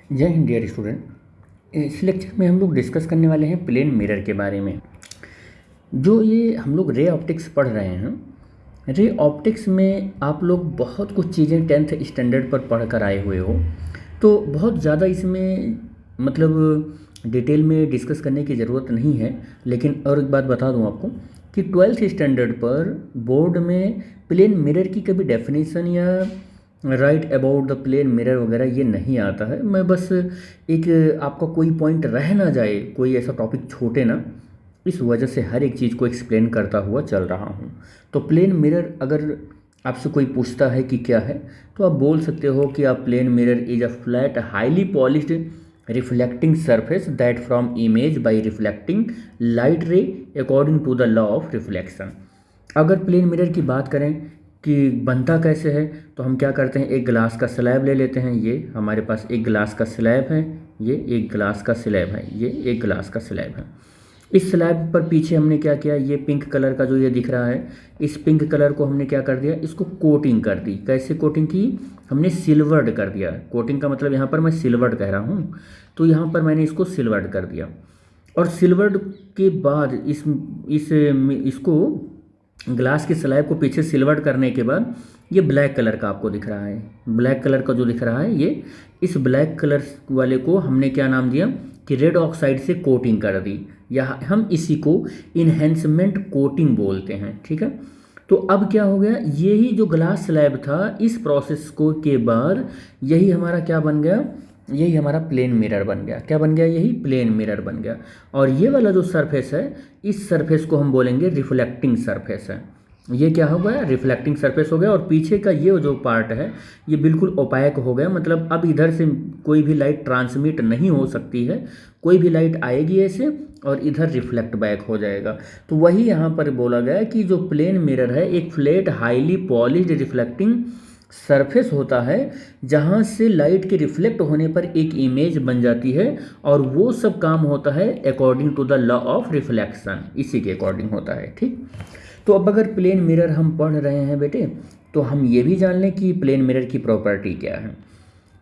जय Hind dear student. इस lecture में हम लोग डिस्कस करने वाले हैं प्लेन मिरर के बारे में। जो ये हम लोग रे ऑप्टिक्स पढ़ रहे हैं, रे ऑप्टिक्स में आप लोग बहुत कुछ चीज़ें 10th स्टैंडर्ड पर पढ़ कर आए हुए हो, तो बहुत ज़्यादा इसमें मतलब डिटेल में डिस्कस करने की ज़रूरत नहीं है। लेकिन और एक बात बता दूं आपको कि 12th स्टैंडर्ड पर बोर्ड में प्लेन मिरर की कभी डेफिनेशन या write about the plane mirror वगैरह ये नहीं आता है। मैं बस एक आपका कोई पॉइंट रह ना जाए, कोई ऐसा टॉपिक छूटे ना, इस वजह से हर एक चीज़ को एक्सप्लेन करता हुआ चल रहा हूँ। तो प्लेन मिरर अगर आपसे कोई पूछता है कि क्या है, तो आप बोल सकते हो कि आप plane mirror is a flat highly polished reflecting surface that from image by reflecting light ray according to the law of reflection. अगर प्लेन मिरर की बात करें कि बनता कैसे है, तो हम क्या करते हैं, एक ग्लास का स्लैब ले लेते हैं। ये हमारे पास एक ग्लास का स्लैब है, ये एक ग्लास का स्लैब है, ये एक ग्लास का स्लैब है। इस स्लैब पर पीछे हमने क्या किया, ये पिंक कलर का जो ये दिख रहा है, इस पिंक कलर को हमने क्या कर दिया, इसको कोटिंग कर दी। कैसे कोटिंग की, हमने सिल्वर्ड कर दिया। कोटिंग का मतलब यहाँ पर मैं सिल्वर्ड कह रहा हूँ, तो यहाँ पर मैंने इसको सिल्वर्ड कर दिया। और सिल्वर्ड के बाद इसको ग्लास के स्लैब को पीछे सिल्वर्ड करने के बाद ये ब्लैक कलर का आपको दिख रहा है, ब्लैक कलर का जो दिख रहा है, ये इस ब्लैक कलर वाले को हमने क्या नाम दिया कि रेड ऑक्साइड से कोटिंग कर दी, या हम इसी को इन्हेंसमेंट कोटिंग बोलते हैं। ठीक है, तो अब क्या हो गया, यही जो ग्लास स्लैब था, इस प्रोसेस को के बाद यही हमारा क्या बन गया, यही हमारा प्लेन मिरर बन गया। क्या बन गया, यही प्लेन मिरर बन गया। और ये वाला जो सरफेस है, इस सरफेस को हम बोलेंगे रिफ्लेक्टिंग सरफेस है। ये क्या हो गया, रिफ्लेक्टिंग सरफेस हो गया। और पीछे का ये जो पार्ट है, ये बिल्कुल ओपैक हो गया, मतलब अब इधर से कोई भी लाइट ट्रांसमिट नहीं हो सकती है। कोई भी लाइट आएगी ऐसे और इधर रिफ्लेक्ट बैक हो जाएगा। तो वही यहाँ पर बोला गया कि जो प्लेन मिरर है एक flat highly polished reflecting surface होता है, जहाँ से लाइट के रिफ्लेक्ट होने पर एक इमेज बन जाती है, और वो सब काम होता है according to the law of reflection, इसी के अकॉर्डिंग होता है। ठीक, तो अब अगर प्लेन मिरर हम पढ़ रहे हैं बेटे, तो हम ये भी जान लें कि प्लेन मिरर की प्रॉपर्टी क्या है।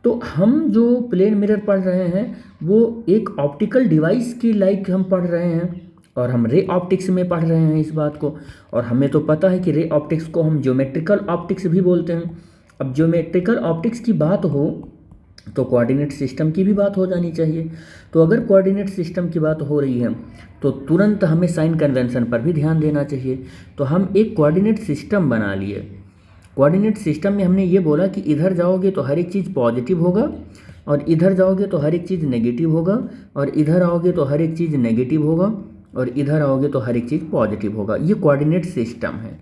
तो हम जो प्लेन मिरर पढ़ रहे हैं वो एक ऑप्टिकल डिवाइस की लाइक हम पढ़ रहे हैं, और हम रे ऑप्टिक्स में पढ़ रहे हैं इस बात को। और हमें तो पता है कि रे ऑप्टिक्स को हम ज्योमेट्रिकल ऑप्टिक्स भी बोलते हैं। अब ज्योमेट्रिकल ऑप्टिक्स की बात हो तो कोऑर्डिनेट सिस्टम की भी बात हो जानी चाहिए। तो अगर कोऑर्डिनेट सिस्टम की बात हो रही है तो तुरंत हमें साइन कन्वेंशन पर भी ध्यान देना चाहिए। तो हम एक कोऑर्डिनेट सिस्टम बना लिए। कोऑर्डिनेट सिस्टम में हमने ये बोला कि इधर जाओगे तो हर एक चीज़ पॉजिटिव होगा, और इधर जाओगे तो हर एक चीज़ नेगेटिव होगा, और इधर आओगे तो हर एक चीज़ नेगेटिव होगा, और इधर आओगे तो हर एक चीज़ पॉजिटिव होगा। ये कोऑर्डिनेट सिस्टम है।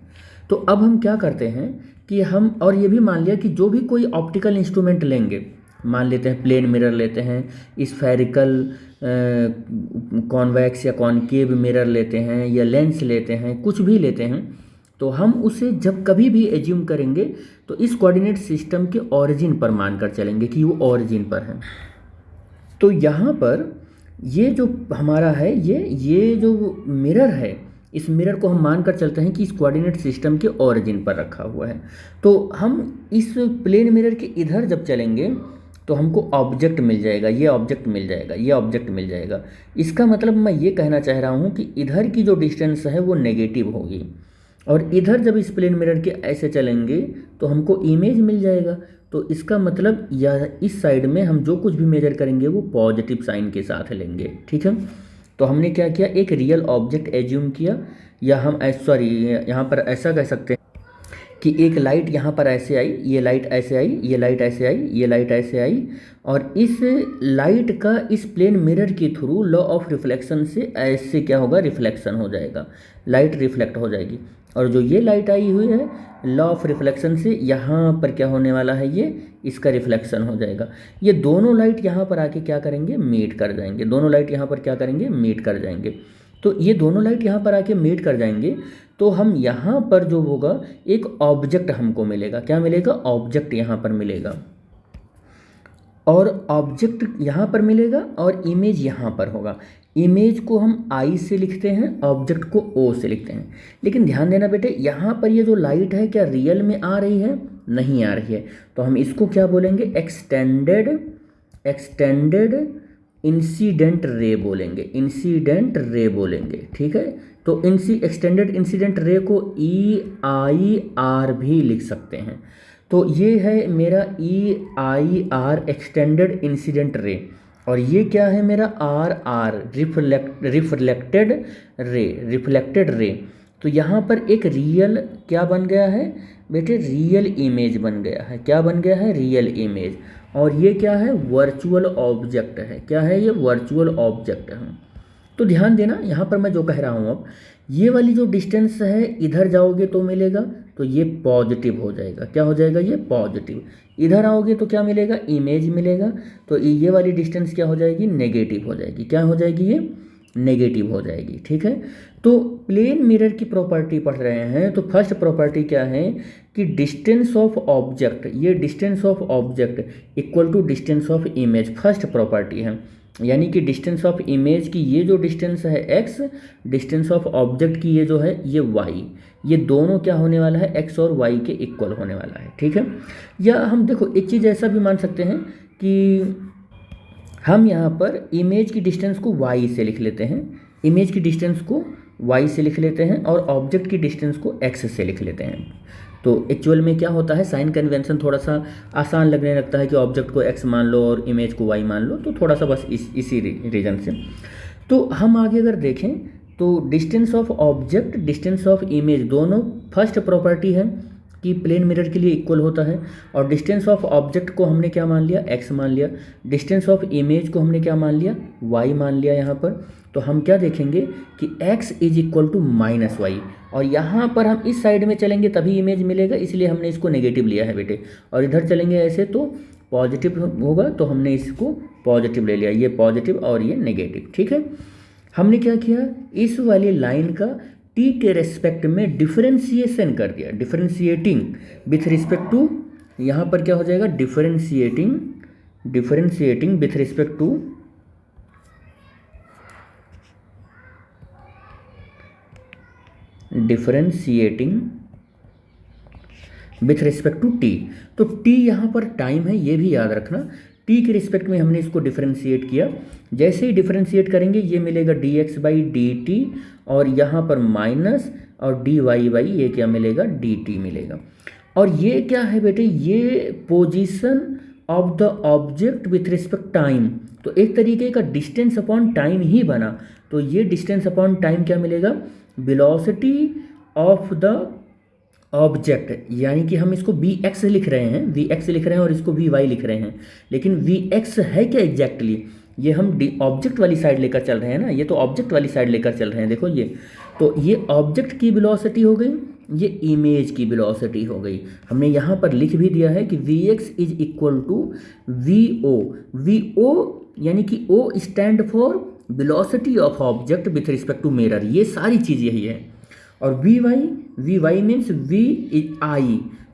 तो अब हम क्या करते हैं कि हम, और ये भी मान लिया कि जो भी कोई ऑप्टिकल इंस्ट्रूमेंट लेंगे, मान लेते हैं प्लेन मिरर लेते हैं, स्फेरिकल कॉन्वेक्स या कॉनकेव मिरर लेते हैं, या लेंस लेते हैं, कुछ भी लेते हैं, तो हम उसे जब कभी भी एज्यूम करेंगे तो इस कोऑर्डिनेट सिस्टम के ओरिजिन पर मानकर चलेंगे कि वो ओरिजिन पर है। तो यहाँ पर ये जो हमारा है, ये जो मिरर है, इस मिरर को हम मानकर चलते हैं कि इस कोऑर्डिनेट सिस्टम के ओरिजिन पर रखा हुआ है। तो हम इस प्लेन मिरर के इधर जब चलेंगे तो हमको ऑब्जेक्ट मिल जाएगा, ये ऑब्जेक्ट मिल जाएगा, ये ऑब्जेक्ट मिल जाएगा। इसका मतलब मैं ये कहना चाह रहा हूँ कि इधर की जो डिस्टेंस है वो नेगेटिव होगी, और इधर जब इस प्लेन मिरर के ऐसे चलेंगे तो हमको इमेज मिल जाएगा। तो इसका मतलब या इस साइड में हम जो कुछ भी मेजर करेंगे वो पॉजिटिव साइन के साथ लेंगे। ठीक है, तो हमने क्या किया, एक रियल ऑब्जेक्ट एज्यूम किया, या हम सॉरी यहाँ पर ऐसा कह सकते हैं कि एक लाइट यहाँ पर ऐसे आई, ये लाइट ऐसे आई, ये लाइट ऐसे आई, ये लाइट ऐसे आई, और इस लाइट का इस प्लेन मिरर के थ्रू लॉ ऑफ रिफ्लेक्शन से ऐसे क्या होगा, रिफ्लेक्शन हो जाएगा, लाइट रिफ्लेक्ट हो जाएगी। और जो ये लाइट आई हुई है लॉ ऑफ रिफ्लेक्शन से, यहाँ पर क्या होने वाला है, ये इसका रिफ्लेक्शन हो जाएगा। ये दोनों लाइट यहाँ पर आके क्या करेंगे, मीट कर जाएंगे। दोनों लाइट यहाँ पर क्या करेंगे, मीट कर जाएंगे। तो ये दोनों लाइट यहाँ पर आके मीट कर जाएंगे, तो हम यहाँ पर जो होगा एक ऑब्जेक्ट हमको मिलेगा। क्या मिलेगा, ऑब्जेक्ट यहाँ पर मिलेगा, और ऑब्जेक्ट यहाँ पर मिलेगा, और इमेज यहाँ पर होगा। इमेज को हम आई से लिखते हैं, ऑब्जेक्ट को ओ से लिखते हैं। लेकिन ध्यान देना बेटे, यहाँ पर ये जो लाइट है क्या रियल में आ रही है, नहीं आ रही है। तो हम इसको क्या बोलेंगे, एक्सटेंडेड एक्सटेंडेड इंसिडेंट रे बोलेंगे, इंसिडेंट रे बोलेंगे, ठीक है। तो एक्सटेंडेड इंसिडेंट रे को EIR भी लिख सकते हैं। तो ये है मेरा EIR एक्सटेंडेड इंसिडेंट रे, और ये क्या है मेरा RR रिफ्लेक्टेड रे। तो यहाँ पर एक रियल क्या बन गया है बेटे, रियल इमेज बन गया है। क्या बन गया है, रियल इमेज। और ये क्या है, वर्चुअल ऑब्जेक्ट है। क्या है ये, वर्चुअल ऑब्जेक्ट है। तो ध्यान देना यहाँ पर मैं जो कह रहा हूँ, अब ये वाली जो डिस्टेंस है इधर जाओगे तो मिलेगा, तो ये पॉजिटिव हो जाएगा। क्या हो जाएगा, ये पॉजिटिव। इधर आओगे तो क्या मिलेगा, इमेज मिलेगा। तो ये वाली डिस्टेंस क्या हो जाएगी, नेगेटिव हो जाएगी। क्या हो जाएगी, ये नेगेटिव हो जाएगी, ठीक है। तो प्लेन मिरर की प्रॉपर्टी पढ़ रहे हैं, तो फर्स्ट प्रॉपर्टी क्या है कि डिस्टेंस ऑफ ऑब्जेक्ट, ये distance of object equal to distance of image, first property है। यानी कि डिस्टेंस ऑफ इमेज की ये जो डिस्टेंस है x, डिस्टेंस ऑफ ऑब्जेक्ट की ये जो है ये y, ये दोनों क्या होने वाला है, x और y के इक्वल होने वाला है, ठीक है। या हम देखो एक चीज़ ऐसा भी मान सकते हैं कि हम यहाँ पर इमेज की डिस्टेंस को y से लिख लेते हैं, इमेज की डिस्टेंस को y से लिख लेते हैं, और ऑब्जेक्ट की डिस्टेंस को x से लिख लेते हैं। तो एक्चुअल में क्या होता है, साइन कन्वेंशन थोड़ा सा आसान लगने लगता है कि ऑब्जेक्ट को x मान लो और इमेज को y मान लो, तो थोड़ा सा बस इसी रीजन से। तो हम आगे अगर देखें तो distance of object, distance of image दोनों फर्स्ट प्रॉपर्टी है कि प्लेन मिरर के लिए इक्वल होता है। और डिस्टेंस ऑफ ऑब्जेक्ट को हमने क्या मान लिया, x मान लिया। डिस्टेंस ऑफ इमेज को हमने क्या मान लिया, y मान लिया यहाँ पर। तो हम क्या देखेंगे कि x is equal to minus Y, और यहाँ पर हम इस साइड में चलेंगे तभी इमेज मिलेगा, इसलिए हमने इसको नेगेटिव लिया है बेटे। और इधर चलेंगे ऐसे तो पॉजिटिव होगा, तो हमने इसको पॉजिटिव ले लिया, ये पॉजिटिव और ये नेगेटिव, ठीक है। हमने क्या किया, इस वाली लाइन का t के रेस्पेक्ट में डिफरेंशिएशन कर दिया, डिफरेंशिएटिंग विथ रिस्पेक्ट टू, यहाँ पर क्या हो जाएगा, differentiating with respect to t। तो t यहाँ पर टाइम है, ये भी याद रखना। t के रिस्पेक्ट में हमने इसको डिफरेंशिएट किया। जैसे ही डिफरेंशिएट करेंगे ये मिलेगा dx/dt, और यहाँ पर माइनस, और dy ये क्या मिलेगा, dt मिलेगा। और ये क्या है बेटे, ये position of the object with respect time. तो एक तरीके का डिस्टेंस अपॉन टाइम ही बना। तो ये डिस्टेंस अपॉन टाइम क्या मिलेगा, वेलोसिटी ऑफ द ऑब्जेक्ट, यानी कि हम इसको vx लिख रहे हैं, और इसको vy लिख रहे हैं। लेकिन vx है क्या एग्जैक्टली, ये हम ऑब्जेक्ट वाली साइड लेकर चल रहे हैं ना, ये तो ऑब्जेक्ट वाली साइड लेकर चल रहे हैं, देखो ये। तो ये ऑब्जेक्ट की वेलोसिटी हो गई, ये इमेज की वेलोसिटी हो गई। हमने यहाँ पर लिख भी दिया है कि vx is equal to vo यानी कि o stand for velocity of object with respect to mirror, ये सारी चीज़ यही है। और vy मीन्स vi,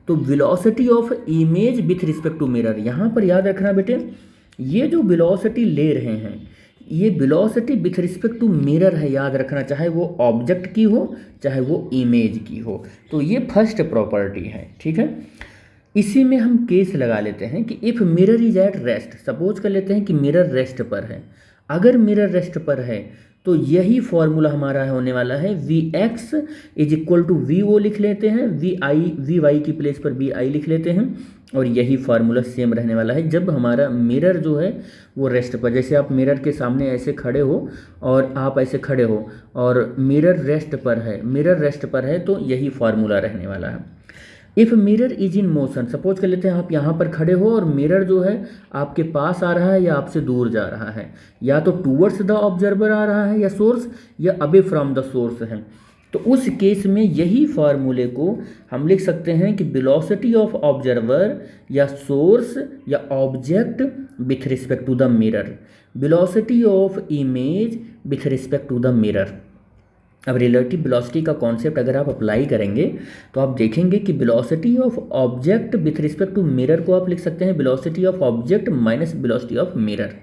तो velocity of image with respect to mirror. यहाँ पर याद रखना बेटे, ये जो वेलोसिटी ले रहे हैं ये velocity with respect to mirror है, याद रखना, चाहे वो ऑब्जेक्ट की हो चाहे वो इमेज की हो। तो ये फर्स्ट प्रॉपर्टी है, ठीक है। इसी में हम केस लगा लेते हैं कि if mirror is at rest, suppose कर लेते हैं कि मिरर रेस्ट पर है। अगर मिरर रेस्ट पर है तो यही फॉर्मूला हमारा होने वाला है, vx is equal to vo लिख लेते हैं, vy की प्लेस पर vi लिख लेते हैं, और यही फार्मूला सेम रहने वाला है जब हमारा मिरर जो है वो रेस्ट पर। जैसे आप मिरर के सामने ऐसे खड़े हो और आप ऐसे खड़े हो और मिरर रेस्ट पर है, तो यही फार्मूला रहने वाला है। If mirror is in motion, suppose कर लेते हैं आप यहाँ पर खड़े हो और मिरर जो है आपके पास आ रहा है या आपसे दूर जा रहा है, या तो टूवर्ड्स द ऑब्जर्वर आ रहा है या सोर्स, या अवे फ्रॉम द सोर्स है। तो उस केस में यही फार्मूले को हम लिख सकते हैं कि वेलोसिटी ऑफ ऑब्जर्वर या सोर्स या object with respect to the mirror, velocity of image with respect to the mirror. अब रिलेटिव वेलोसिटी का कॉन्सेप्ट अगर आप अप्लाई करेंगे तो आप देखेंगे कि velocity of object with respect to mirror को आप लिख सकते हैं velocity of object minus velocity of mirror,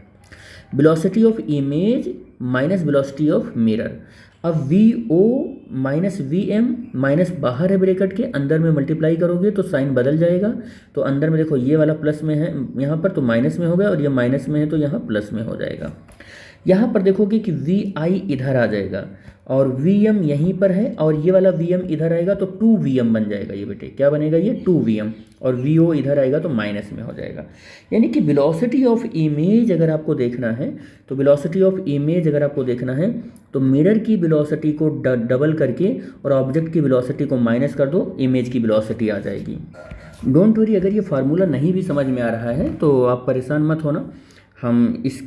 velocity of image minus velocity of mirror. अब v o minus v m minus बाहर है ब्रैकेट के, अंदर में मल्टीप्लाई करोगे तो साइन बदल जाएगा। तो अंदर में देखो ये वाला प्लस में है यहाँ पर तो माइनस में हो गया, और ये माइनस में है तो यहाँ प्लस में हो जाएगा। यहाँ पर देखोगे कि वी आई इधर आ जाएगा और वी एम यहीं पर है, और ये वाला वी एम इधर आएगा तो टू वी एम बन जाएगा। ये बेटे क्या बनेगा, ये टू वी एम, और वी ओ इधर आएगा तो माइनस में हो जाएगा। यानी कि वेलोसिटी ऑफ इमेज अगर आपको देखना है तो वेलोसिटी ऑफ इमेज अगर आपको देखना है तो मिरर की वेलोसिटी को डबल करके और ऑब्जेक्ट की वेलोसिटी को माइनस कर दो, इमेज की वेलोसिटी आ जाएगी। डोंट वरी, अगर ये फार्मूला नहीं भी समझ में आ रहा है तो आप परेशान मत होना, हम इस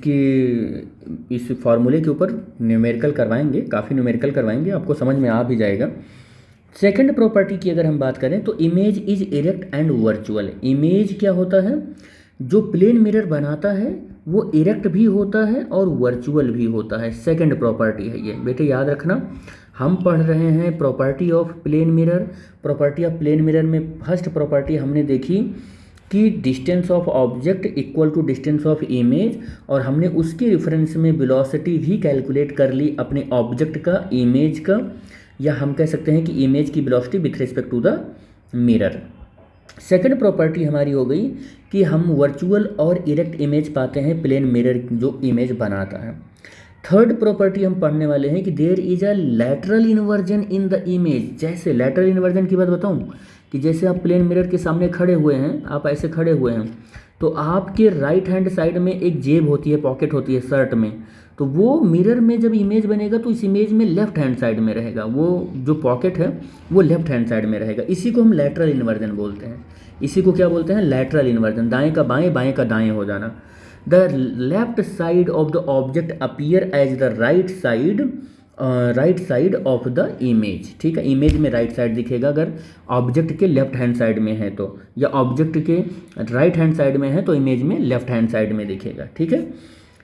फार्मूले के ऊपर न्यूमेरिकल करवाएंगे, काफ़ी न्यूमेरिकल करवाएंगे, आपको समझ में आ भी जाएगा। सेकंड प्रॉपर्टी की अगर हम बात करें तो image is erect and virtual. Image क्या होता है, जो प्लेन मिरर बनाता है वो इरेक्ट भी होता है और वर्चुअल भी होता है। सेकंड प्रॉपर्टी है ये, बेटे याद रखना। हम पढ़ रहे हैं property of plane mirror. Property of plane mirror में फर्स्ट प्रॉपर्टी हमने देखी कि distance of object equal to distance of image, और हमने उसके रेफरेंस में वेलोसिटी भी कैलकुलेट कर ली अपने ऑब्जेक्ट का, इमेज का, या हम कह सकते हैं कि इमेज की velocity with respect to the mirror. Second property हमारी हो गई कि हम वर्चुअल और इरेक्ट इमेज पाते हैं प्लेन मिरर जो इमेज बनाता है। थर्ड प्रॉपर्टी हम पढ़ने वाले हैं कि there is a lateral inversion in the image. जैसे लैटरल इन्वर्जन की बात बताऊं कि जैसे आप प्लेन मिरर के सामने खड़े हुए हैं, आप ऐसे खड़े हुए हैं तो आपके राइट हैंड साइड में एक जेब होती है, पॉकेट होती है शर्ट में, तो वो मिरर में जब इमेज बनेगा तो इस इमेज में लेफ्ट हैंड साइड में रहेगा, वो जो पॉकेट है वो लेफ्ट हैंड साइड में रहेगा। इसी को हम लैटरल इन्वर्जन बोलते हैं। इसी को क्या बोलते हैं, लैटरल इन्वर्जन, दाएं का बाएं, बाएं का दाएं हो जाना। The left side of the object appear as the right side of the image. ठीक है, इमेज में राइट साइड दिखेगा अगर ऑब्जेक्ट के लेफ्ट हैंड साइड में है तो, या ऑब्जेक्ट के राइट हैंड साइड में है तो इमेज में लेफ्ट हैंड साइड में दिखेगा। ठीक है,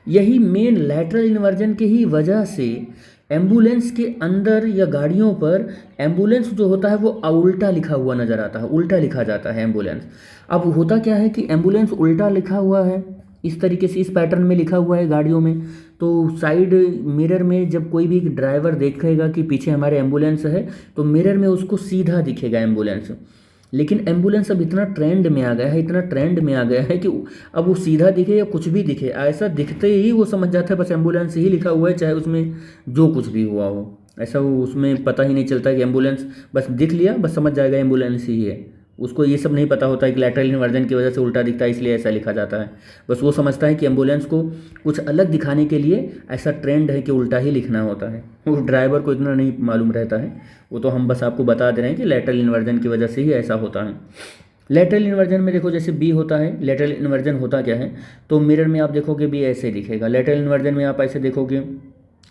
यही मेन लैटरल इन्वर्जन की ही वजह से एम्बुलेंस के अंदर या गाड़ियों पर एम्बुलेंस जो होता है वो उल्टा लिखा हुआ नज़र आता है, उल्टा लिखा जाता है एम्बुलेंस। अब होता क्या है कि एम्बुलेंस उल्टा लिखा हुआ है, इस तरीके से इस पैटर्न में लिखा हुआ है गाड़ियों में, तो साइड मिरर में जब कोई भी ड्राइवर देखेगा कि पीछे हमारे एम्बुलेंस है तो मिरर में उसको सीधा दिखेगा एम्बुलेंस। लेकिन एम्बुलेंस अब इतना ट्रेंड में आ गया है, इतना ट्रेंड में आ गया है कि अब वो सीधा दिखे या कुछ भी दिखे, ऐसा दिखते ही वो समझ जाता है बस एम्बुलेंस ही लिखा हुआ है, चाहे उसमें जो कुछ भी हुआ हो। ऐसा वो उसमें पता ही नहीं चलता कि एम्बुलेंस, बस दिख लिया बस समझ जाएगा एम्बुलेंस ही है। उसको ये सब नहीं पता होता है कि लैटरल इन्वर्जन की वजह से उल्टा दिखता है इसलिए ऐसा लिखा जाता है। बस वो समझता है कि एम्बुलेंस को कुछ अलग दिखाने के लिए ऐसा ट्रेंड है कि उल्टा ही लिखना होता है। वो ड्राइवर को इतना नहीं मालूम रहता है, वो तो हम बस आपको बता दे रहे हैं कि लैटरल इन्वर्जन की वजह से ही ऐसा होता है। लैटरल इन्वर्जन में देखो जैसे बी होता है, लैटरल इन्वर्जन होता क्या है, तो मिरर में आप देखोगे बी ऐसे दिखेगा। लैटरल इन्वर्जन में आप ऐसे देखोगे,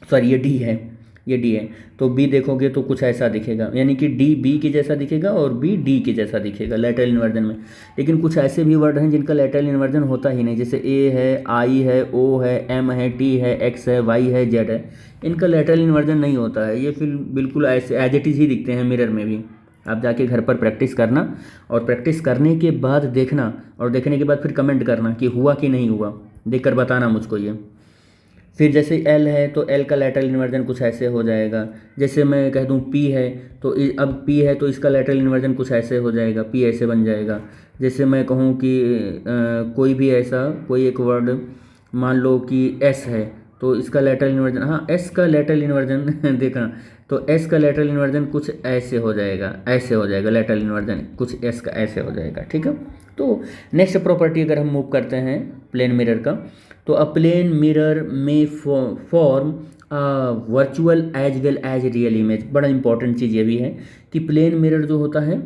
सॉरी ये डी है, ये डी है, तो बी देखोगे तो कुछ ऐसा दिखेगा, यानी कि डी बी के जैसा दिखेगा और बी डी के जैसा दिखेगा लैटरल इन्वर्जन में। लेकिन कुछ ऐसे भी वर्ड हैं जिनका लैटरल इन्वर्जन होता ही नहीं, जैसे ए है, आई है, ओ है, एम है, टी है, एक्स है, वाई है, जेड है, इनका लैटरल इन्वर्जन नहीं होता है। ये फिर बिल्कुल ऐसे एज इट इज़ ही दिखते हैं मिरर में भी। आप जाके घर पर प्रैक्टिस करना और प्रैक्टिस करने के बाद देखना, और देखने के बाद फिर कमेंट करना कि हुआ कि नहीं हुआ, देख कर बताना मुझको ये। फिर जैसे एल है तो एल का लैटरल इन्वर्जन कुछ ऐसे हो जाएगा। जैसे मैं कह दूँ पी है तो अब पी है तो इसका लैटरल इन्वर्जन कुछ ऐसे हो जाएगा, पी ऐसे बन जाएगा। जैसे मैं कहूँ कि कोई भी ऐसा कोई एक वर्ड मान लो कि एस है तो इसका लैटरल इन्वर्जन, हाँ एस का लैटरल इन्वर्जन देखना, तो एस का लैटरल इन्वर्जन कुछ ऐसे हो जाएगा, ऐसे हो जाएगा लैटरल इन्वर्जन कुछ एस का ऐसे हो जाएगा। ठीक है, तो नेक्स्ट प्रॉपर्टी अगर हम मूव करते हैं प्लेन मिरर का, तो अ प्लेन मिरर में form virtual as well as real image. बड़ा इंपॉर्टेंट चीज़ ये भी है कि प्लेन मिरर जो होता है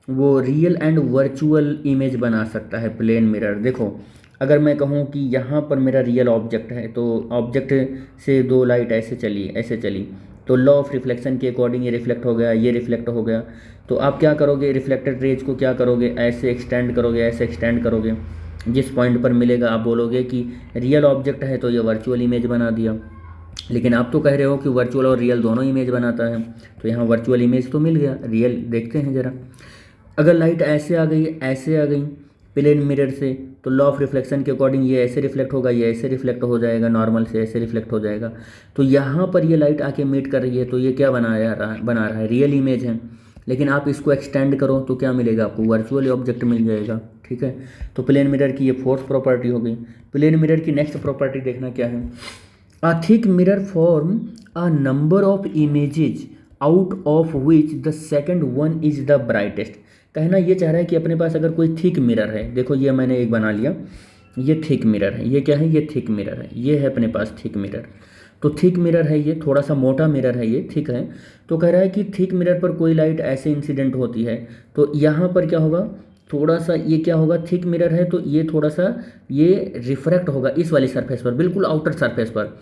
वो रियल एंड वर्चुअल इमेज बना सकता है। प्लेन मिरर देखो, अगर मैं कहूँ कि यहाँ पर मेरा रियल ऑब्जेक्ट है तो ऑब्जेक्ट से दो लाइट ऐसे चली, ऐसे चली, तो लॉ ऑफ रिफ्लेक्शन के अकॉर्डिंग ये रिफ्लेक्ट हो गया, ये रिफ्लेक्ट हो गया, तो आप क्या करोगे, रिफ्लेक्टेड रेज को क्या करोगे, ऐसे एक्सटेंड करोगे, ऐसे एक्सटेंड करोगे, जिस पॉइंट पर मिलेगा आप बोलोगे कि रियल ऑब्जेक्ट है तो ये वर्चुअल इमेज बना दिया। लेकिन आप तो कह रहे हो कि वर्चुअल और रियल दोनों इमेज बनाता है, तो यहाँ वर्चुअल इमेज तो मिल गया, रियल देखते हैं ज़रा। अगर लाइट ऐसे आ गई, ऐसे आ गई, प्लेन मिरर से, तो लॉ ऑफ रिफ्लेक्शन के अकॉर्डिंग ये ऐसे रिफ्लेक्ट होगा, ये ऐसे रिफ्लेक्ट हो जाएगा, नॉर्मल से ऐसे रिफ्लेक्ट हो जाएगा। तो यहाँ पर ये लाइट आके मीट कर रही है, तो ये क्या बना रहा है, रियल इमेज है। लेकिन आप इसको एक्सटेंड करो तो क्या मिलेगा आपको, वर्चुअल ऑब्जेक्ट मिल जाएगा। ठीक है, तो प्लेन मिरर की ये फोर्थ प्रॉपर्टी हो गई। प्लेन मिरर की नेक्स्ट प्रॉपर्टी देखना क्या है, a thick mirror form a number of images out of which the second one is the brightest. कहना ये चाह रहा है कि अपने पास अगर कोई थिक मिरर है, देखो ये मैंने एक बना लिया, ये थिक मिरर है, ये क्या है, ये थिक मिरर है, ये है अपने पास थिक मिरर। तो थिक मिरर है, ये थोड़ा सा मोटा मिरर है, ये थिक है। तो कह रहा है कि थिक मिरर पर कोई लाइट ऐसे इंसिडेंट होती है, तो यहाँ पर क्या होगा, थोड़ा सा ये क्या होगा, थिक मिरर है तो ये थोड़ा सा ये रिफ्रैक्ट होगा इस वाली सरफेस पर, बिल्कुल आउटर सरफेस पर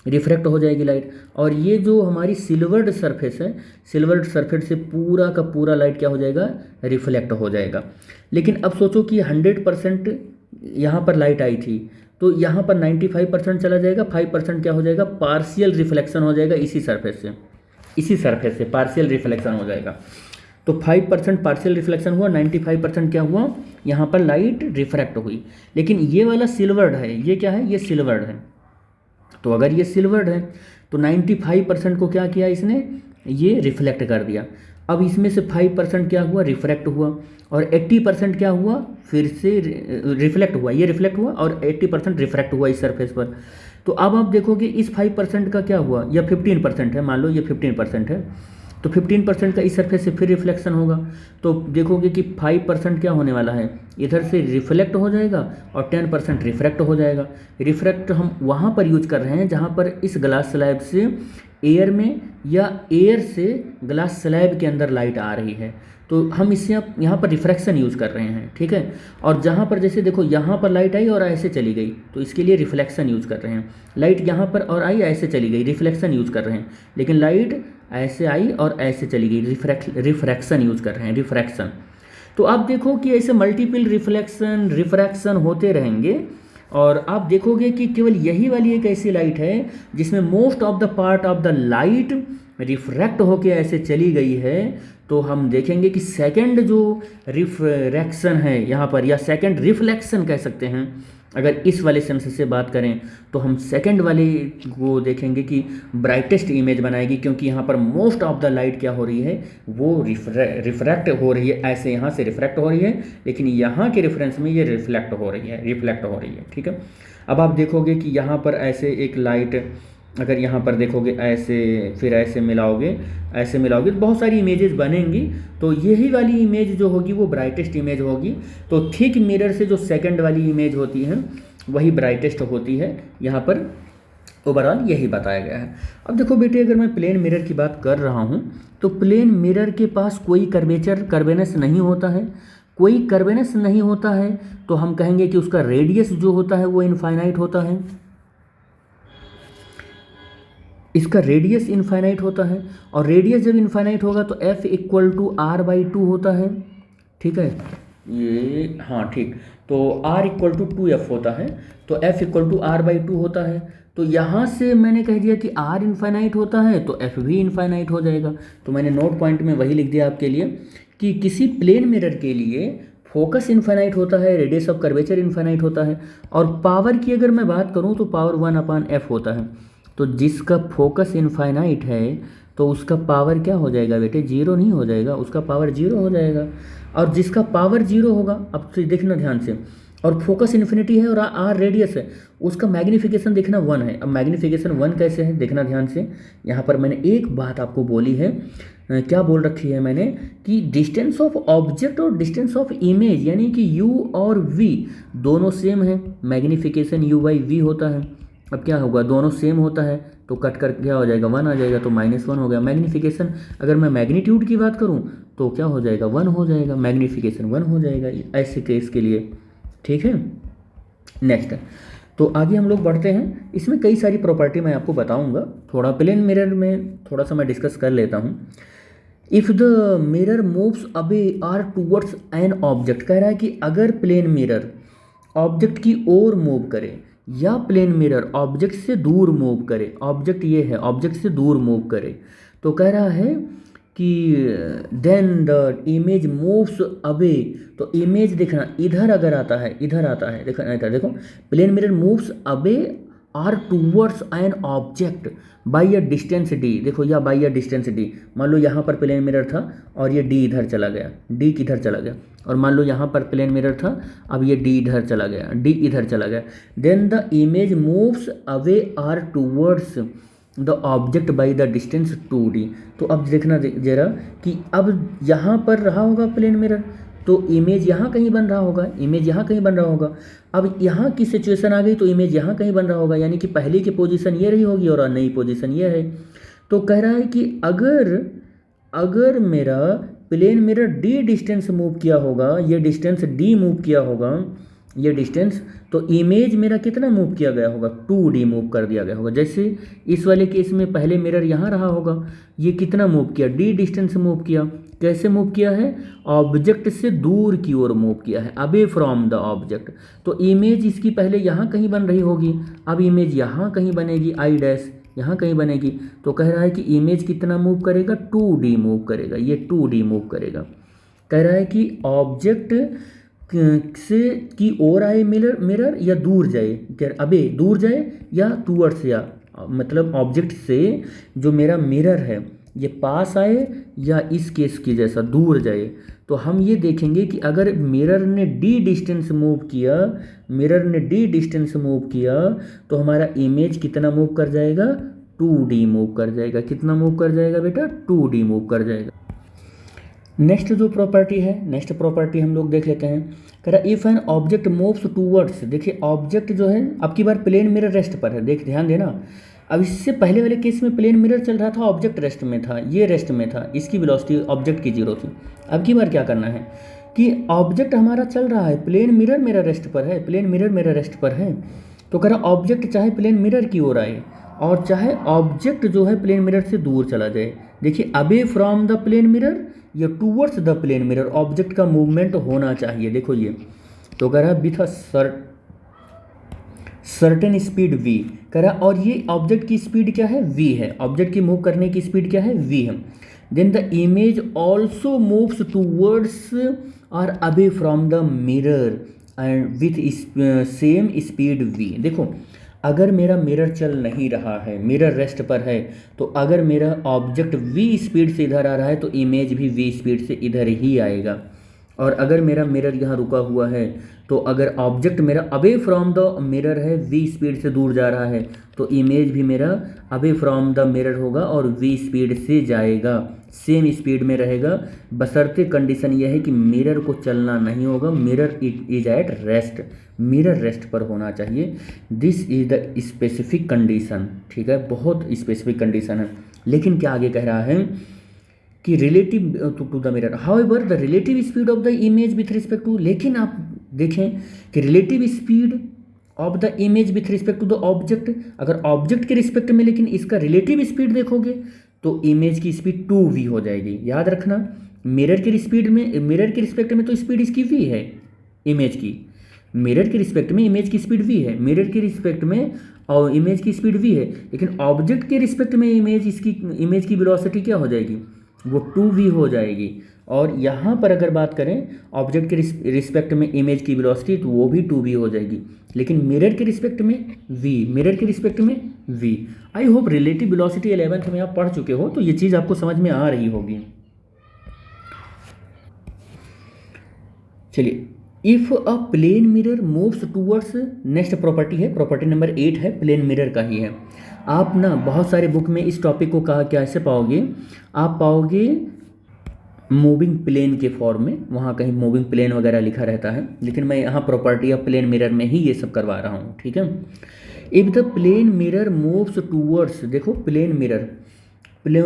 रिफ्रैक्ट हो जाएगी लाइट। और ये जो हमारी सिल्वर्ड सरफेस है, सिल्वर्ड सरफेस से पूरा का पूरा लाइट क्या हो जाएगा, रिफ्लेक्ट हो जाएगा। लेकिन अब सोचो कि 100% यहाँ पर लाइट आई थी, तो यहाँ पर 95% चला जाएगा, 5% क्या हो जाएगा, पार्शियल रिफ्लेक्शन हो जाएगा इसी सरफेस से पार्शियल रिफ्लेक्शन हो जाएगा। तो 5% पार्शियल रिफ्लेक्शन हुआ, 95% क्या हुआ, यहाँ पर लाइट रिफ्रैक्ट हुई। लेकिन ये वाला सिल्वर्ड है, ये क्या है, ये सिल्वर्ड है। तो अगर ये सिल्वर्ड है तो 95% को क्या किया इसने, ये रिफ्लेक्ट कर दिया। अब इसमें से 5% क्या हुआ, रिफ्रैक्ट हुआ, और 80% क्या हुआ, फिर से रिफ्लेक्ट हुआ, ये रिफ्लेक्ट हुआ और 80% रिफ्रैक्ट हुआ इस सरफेस पर। तो अब आप देखोगे इस 5% का क्या हुआ, या 15% है, मान लो ये 15% है, तो 15% का इस सरफेस से फिर रिफ्लेक्शन होगा। तो देखोगे कि 5% क्या होने वाला है, इधर से रिफ्लेक्ट हो जाएगा और 10% रिफ्रैक्ट हो जाएगा। रिफ्रैक्ट हम वहाँ पर यूज कर रहे हैं जहाँ पर इस ग्लास स्लैब से एयर में या एयर से ग्लास स्लैब के अंदर लाइट आ रही है, तो हम इससे यहाँ पर रिफ्रैक्शन यूज़ कर रहे हैं। ठीक है, और जहाँ पर जैसे देखो यहाँ पर लाइट आई और ऐसे चली गई, तो इसके लिए रिफ्लेक्शन यूज़ कर रहे हैं। लाइट यहाँ पर और आई, ऐसे चली गई, रिफ्लेक्शन यूज़ कर रहे हैं। लेकिन लाइट ऐसे आई और ऐसे चली गई, रिफ्रैक्शन यूज़ कर रहे हैं, रिफ्रैक्शन। तो आप देखो कि ऐसे मल्टीपल रिफ्रैक्शन होते रहेंगे, और आप देखोगे कि केवल यही वाली एक ऐसी लाइट है जिसमें most of the part of the light refract होके ऐसे चली गई है। तो हम देखेंगे कि सेकंड जो रिफ्रैक्शन है यहाँ पर, या सेकंड रिफ्लेक्शन कह सकते हैं, अगर इस वाले सेंस से बात करें तो हम सेकंड वाले को देखेंगे कि ब्राइटेस्ट इमेज बनाएगी, क्योंकि यहाँ पर मोस्ट ऑफ द लाइट क्या हो रही है, वो रिफ्रैक्ट हो रही है, ऐसे यहाँ से रिफ्रैक्ट हो रही है, लेकिन यहाँ के रेफरेंस में ये रिफ्लेक्ट हो रही है। ठीक है, अब आप देखोगे कि यहाँ पर ऐसे एक लाइट, अगर यहाँ पर देखोगे ऐसे, फिर ऐसे मिलाओगे तो बहुत सारी इमेजेस बनेंगी। तो यही वाली इमेज जो होगी वो ब्राइटेस्ट इमेज होगी। तो थिक मिरर से जो सेकंड वाली इमेज होती है वही ब्राइटेस्ट होती है, यहाँ पर ओवरऑल यही बताया गया है। अब देखो बेटे, अगर मैं प्लेन मिरर की बात कर रहा हूँ तो प्लेन मिरर के पास कोई कर्वेनेस नहीं होता है। कोई कर्वेनेस नहीं होता है तो हम कहेंगे कि उसका रेडियस जो होता है वो इनफाइनाइट होता है, इसका रेडियस इनफाइनाइट होता है। और रेडियस जब इनफाइनाइट होगा तो f = r/2 होता है। ठीक है, ये हाँ ठीक, तो r = 2f होता है, तो f = r/2 होता है। तो यहाँ से मैंने कह दिया कि r इनफाइनाइट होता है तो f भी इनफाइनाइट हो जाएगा। तो मैंने नोट पॉइंट में वही लिख दिया आपके लिए कि किसी प्लेन मिरर के लिए फोकस इनफाइनाइट होता है, रेडियस ऑफ कर्वेचर इनफाइनाइट होता है, और पावर की अगर मैं बात करूँ तो पावर 1/f होता है। तो जिसका फोकस इनफाइनाइट है तो उसका पावर क्या हो जाएगा बेटे, 0 नहीं हो जाएगा, उसका पावर 0 हो जाएगा। और जिसका पावर 0 होगा, अब तो देखना ध्यान से, और फोकस इन्फिनिटी है और आर रेडियस है, उसका मैग्नीफिकेशन देखना 1 है। अब मैग्नीफिकेशन 1 कैसे है देखना ध्यान से। यहाँ पर मैंने एक बात आपको बोली है, क्या बोल रखी है मैंने, कि डिस्टेंस ऑफ ऑब्जेक्ट और डिस्टेंस ऑफ इमेज, यानी कि u और v दोनों सेम है, मैग्नीफिकेशन u/v होता है। अब क्या होगा, दोनों सेम होता है तो कट कर क्या हो जाएगा, 1 आ जाएगा, तो -1 हो गया। मैग्नीफिकेशन अगर मैं मैग्नीट्यूड की बात करूं तो क्या हो जाएगा, 1 हो जाएगा, मैग्नीफिकेशन 1 हो जाएगा ऐसे केस के लिए। ठीक है, नेक्स्ट, तो आगे हम लोग बढ़ते हैं। इसमें कई सारी प्रॉपर्टी मैं आपको बताऊंगा, थोड़ा प्लेन मिरर में थोड़ा सा मैं डिस्कस कर लेता हूं। If the mirror moves away or towards an object, कह रहा है कि अगर प्लेन मिरर ऑब्जेक्ट की ओर मूव करे या प्लेन मिरर ऑब्जेक्ट से दूर मूव करे, ऑब्जेक्ट ये है, ऑब्जेक्ट से दूर मूव करे, तो कह रहा है कि then the image moves away, तो इमेज देखना इधर अगर आता है, इधर आता है, देखो इधर देखो, plane mirror moves away or towards an object by a distance D, देखो या बाई अ डिस्टेंस डी। मान लो यहाँ पर प्लेन मिरर था और ये डी इधर चला गया, डी किधर चला गया, और मान लो यहाँ पर प्लेन मिरर था, अब ये डी इधर चला गया, डी इधर चला गया, then the image moves away or towards the object by the distance 2D। तो अब देखना जरा कि अब यहाँ पर रहा होगा प्लेन मिरर, तो इमेज यहाँ कहीं बन रहा होगा, इमेज यहाँ कहीं बन रहा होगा। अब यहाँ की सिचुएशन आ गई तो इमेज यहाँ कहीं बन रहा होगा, यानी कि पहले की पोजीशन ये रही होगी और नई पोजीशन ये है। तो कह रहा है कि अगर मेरा plane mirror D distance move किया होगा, ये डिस्टेंस डी मूव किया होगा, ये डिस्टेंस, तो इमेज मेरा कितना मूव किया गया होगा, 2D मूव कर दिया गया होगा। जैसे इस वाले केस में पहले मिरर यहाँ रहा होगा, ये कितना मूव किया, डी डिस्टेंस मूव किया। कैसे मूव किया है, ऑब्जेक्ट से दूर की ओर मूव किया है, अवे फ्रॉम द ऑब्जेक्ट। तो इमेज इसकी पहले यहाँ कहीं बन रही होगी, अब इमेज यहाँ कहीं बनेगी, आई डैश यहाँ कहीं बनेगी। तो कह रहा है कि इमेज कितना मूव करेगा, 2D मूव करेगा, ये 2D मूव करेगा। कह रहा है कि ऑब्जेक्ट से की ओर आए मिरर या दूर जाए, अबे दूर जाए या टूवर्ड्स, या मतलब ऑब्जेक्ट से जो मेरा मिरर है ये पास आए या इस केस की जैसा दूर जाए। तो हम ये देखेंगे कि अगर मिरर ने डी डिस्टेंस मूव किया, मिरर ने डी डिस्टेंस मूव किया, तो हमारा इमेज कितना मूव कर जाएगा, 2D मूव कर जाएगा। कितना मूव कर जाएगा बेटा, 2D मूव कर जाएगा। नेक्स्ट जो प्रॉपर्टी है, नेक्स्ट प्रॉपर्टी हम लोग देख लेते हैं। कह रहा if an object moves towards, देखिए ऑब्जेक्ट जो है अब की बार प्लेन मिरर रेस्ट पर है, देख ध्यान देना। अब इससे पहले वाले केस में प्लेन मिरर चल रहा था, ऑब्जेक्ट रेस्ट में था, ये रेस्ट में था, इसकी वेलोसिटी ऑब्जेक्ट की 0 थी। अब की बार क्या करना है कि ऑब्जेक्ट हमारा चल रहा है, प्लेन मिरर मेरा रेस्ट पर है, प्लेन मिरर मेरा रेस्ट पर है। तो कह रहा ऑब्जेक्ट चाहे प्लेन मिरर की ओर आए और चाहे ऑब्जेक्ट जो है प्लेन मिरर से दूर चला जाए। देखिए away from the plane mirror या towards the plane mirror object का मूवमेंट होना चाहिए। देखो ये तो कह रहा है with a certain speed v, कह रहा और ये ऑब्जेक्ट की स्पीड क्या है, v है, ऑब्जेक्ट की मूव करने की स्पीड क्या है, v है। Then the image also moves towards और away from the mirror and with same speed v। देखो अगर मेरा मिरर चल नहीं रहा है, मिरर रेस्ट पर है, तो अगर मेरा ऑब्जेक्ट v स्पीड से इधर आ रहा है तो इमेज भी v स्पीड से इधर ही आएगा। और अगर मेरा मिरर यहाँ रुका हुआ है, तो अगर ऑब्जेक्ट मेरा अवे फ्रॉम द मिरर है, v स्पीड से दूर जा रहा है, तो इमेज भी मेरा अवे फ्रॉम द मिरर होगा और v स्पीड से जाएगा, सेम स्पीड में रहेगा। बशर्ते कंडीशन यह है कि मिरर को चलना नहीं होगा, mirror is at rest, mirror rest पर होना चाहिए। This is the specific condition, ठीक है, बहुत स्पेसिफिक कंडीशन है। लेकिन क्या आगे कह रहा है कि relative to the mirror, however the relative speed of the image with respect to, लेकिन आप देखें कि relative speed of the image with respect to the object, अगर ऑब्जेक्ट के रिस्पेक्ट में लेकिन इसका रिलेटिव स्पीड देखोगे तो इमेज की स्पीड 2v हो जाएगी। याद रखना मिरर की स्पीड में, मिरर के रिस्पेक्ट में तो स्पीड इसकी v है, इमेज की, मिरर के रिस्पेक्ट में इमेज की स्पीड v है, मिरर के रिस्पेक्ट में और इमेज की स्पीड v है, लेकिन ऑब्जेक्ट के रिस्पेक्ट में इमेज की वेलोसिटी क्या हो जाएगी, वो 2v हो जाएगी। और यहाँ पर अगर बात करें ऑब्जेक्ट के रिस्पेक्ट में इमेज की वेलोसिटी, तो वो भी 2v हो जाएगी, लेकिन मिरर के रिस्पेक्ट में v, मिरर के रिस्पेक्ट में v। I hope relative velocity 11th में आप पढ़ चुके हो, तो ये चीज़ आपको समझ में आ रही होगी। चलिए, if a plane mirror moves towards, next property है, प्रॉपर्टी नंबर 8 है, प्लेन मिरर का ही है। आप ना बहुत सारे बुक में इस टॉपिक को कहा कैसे पाओगे, आप पाओगे मूविंग प्लेन के फॉर्म में, वहाँ कहीं मूविंग प्लेन वगैरह लिखा रहता है, लेकिन मैं यहाँ प्रॉपर्टी ऑफ प्लेन मिरर में ही ये सब करवा रहा हूँ, ठीक है। If the plane mirror moves towards, देखो plane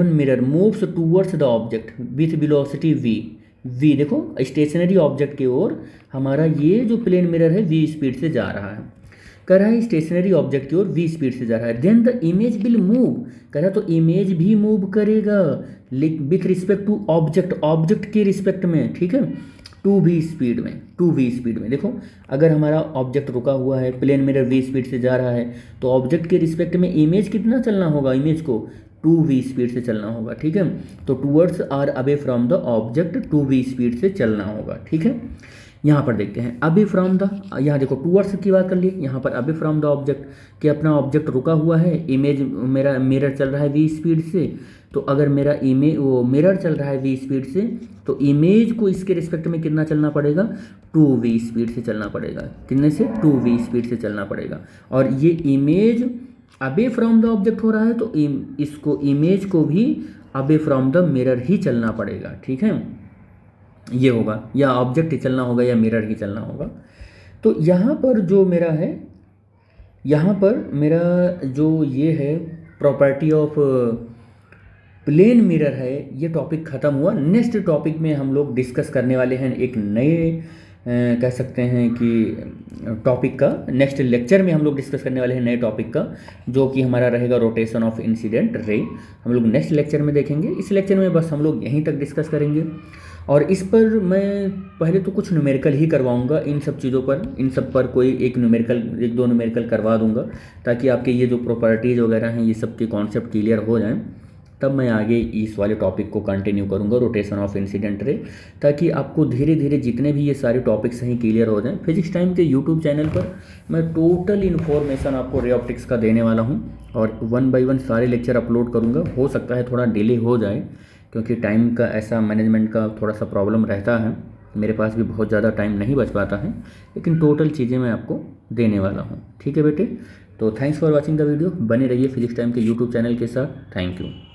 mirror moves towards the object with velocity v, देखो स्टेशनरी ऑब्जेक्ट की ओर हमारा ये जो प्लेन मिरर है v स्पीड से जा रहा है, कह रहा है स्टेशनरी ऑब्जेक्ट की ओर v स्पीड से जा रहा है। Then the image will move, कह रहा है तो इमेज भी मूव करेगा with respect to object, object के रिस्पेक्ट में, ठीक है, 2v स्पीड में। देखो अगर हमारा ऑब्जेक्ट रुका हुआ है, प्लेन मिरर v स्पीड से जा रहा है, तो ऑब्जेक्ट के रिस्पेक्ट में इमेज कितना चलना होगा, इमेज को 2v स्पीड से चलना होगा, ठीक है। तो towards our away from the object 2v speed से चलना होगा, ठीक है। यहाँ पर देखते हैं अवे फ्रॉम द, यहाँ देखो टूवर्ड्स की बात कर लिए, यहाँ पर अवे फ्रॉम द ऑब्जेक्ट कि अपना ऑब्जेक्ट रुका हुआ है, इमेज मेरा मिरर चल रहा है v स्पीड से। तो अगर मेरा मिरर चल रहा है v स्पीड से, तो इमेज को इसके रिस्पेक्ट में कितना चलना पड़ेगा, 2v स्पीड से चलना पड़ेगा। कितने से, 2v स्पीड से चलना पड़ेगा। और ये image away from the object हो रहा है, तो इसको इमेज को भी अवे फ्रॉम द मिरर ही चलना पड़ेगा, ठीक है। ये होगा, या ऑब्जेक्ट ही चलना होगा या मिरर ही चलना होगा। तो यहाँ पर जो मेरा है, यहाँ पर मेरा जो ये है प्रॉपर्टी ऑफ प्लेन मिरर है, ये टॉपिक ख़त्म हुआ। नेक्स्ट टॉपिक में हम लोग डिस्कस करने वाले हैं एक नए कह सकते हैं कि टॉपिक का, नेक्स्ट लेक्चर में हम लोग डिस्कस करने वाले हैं नए टॉपिक का, जो कि हमारा रहेगा रोटेशन ऑफ इंसिडेंट रे। हम लोग नेक्स्ट लेक्चर में देखेंगे। इस लेक्चर में बस हम लोग यहीं तक डिस्कस करेंगे, और इस पर मैं पहले तो कुछ न्यूमेरिकल ही करवाऊंगा इन सब चीज़ों पर, इन सब पर कोई एक दो न्यूमेरिकल करवा दूंगा, ताकि आपके ये जो प्रॉपर्टीज़ वगैरह हैं ये सब के कॉन्सेप्ट क्लियर हो जाएं। तब मैं आगे इस वाले टॉपिक को कंटिन्यू करूंगा, रोटेशन ऑफ इंसिडेंट रे, ताकि आपको धीरे धीरे जितने भी ये सारे टॉपिक्स हैं क्लियर हो जाएं। फिजिक्स टाइम के यूट्यूब चैनल पर मैं टोटल इन्फॉर्मेशन आपको रे ऑप्टिक्स का देने वाला हूं, और 1 बाय 1 सारे लेक्चर अपलोड करूंगा। हो सकता है थोड़ा डिले हो जाए, क्योंकि टाइम का ऐसा मैनेजमेंट का थोड़ा सा प्रॉब्लम रहता है, मेरे पास भी बहुत ज़्यादा टाइम नहीं बच पाता है, लेकिन टोटल चीज़ें मैं आपको देने वाला हूँ, ठीक है बेटे। तो thanks for watching the video. बने रहिए फिजिक्स टाइम के यूट्यूब चैनल के साथ। Thank you.